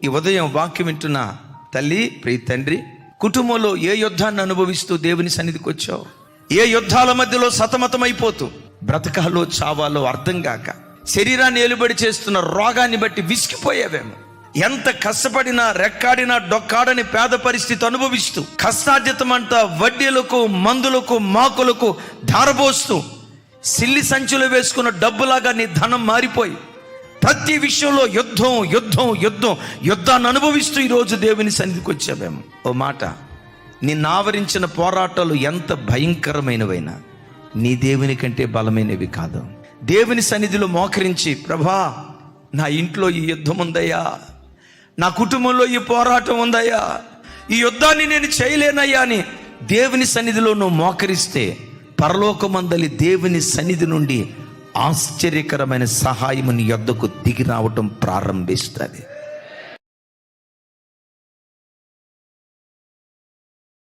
ఈ ఉదయం వాక్యం వింటున్న తల్లి, ప్రియ తండ్రి, కుటుంబంలో ఏ యుద్ధాన్ని అనుభవిస్తూ దేవుని సన్నిధికి వచ్చావు? ఏ యుద్ధాల మధ్యలో సతమతమైపోతూ బ్రతకాలో చావాలో అర్థం కాక శరీరాన్ని ఏలుబడి చేస్తున్న రోగాన్ని బట్టి విసిగిపోయావేమో. ఎంత కష్టపడినా రెక్కాడినా డొక్కాడని పేద పరిస్థితి అనుభవిస్తూ కష్టార్జితమంతా వడ్డీలకు, మందులకు, మాకులకు ధారపోస్తూ సిల్లి సంచులు వేసుకున్న డబ్బులాగా నీ ధనం మారిపోయి ప్రతి విషయంలో యుద్ధం యుద్ధం యుద్ధం యుద్ధాన్ని అనుభవిస్తూ ఈరోజు దేవుని సన్నిధికి వచ్చావేమో. ఓ మాట, నిన్ను ఆవరించిన పోరాటాలు ఎంత భయంకరమైనవైనా నీ దేవుని కంటే బలమైనవి కాదు. దేవుని సన్నిధిలో మోకరించి, ప్రభా నా ఇంట్లో ఈ యుద్ధం ఉందయ్యా, నా కుటుంబంలో ఈ పోరాటం ఉందయ్యా, ఈ యుద్ధాన్ని నేను చేయలేనయ్యా అని దేవుని సన్నిధిలో నువ్వు మోకరిస్తే పరలోకమందలి దేవుని సన్నిధి నుండి ఆశ్చర్యకరమైన సహాయము నీ యొద్దకు దిగి రావటం ప్రారంభిస్తుంది.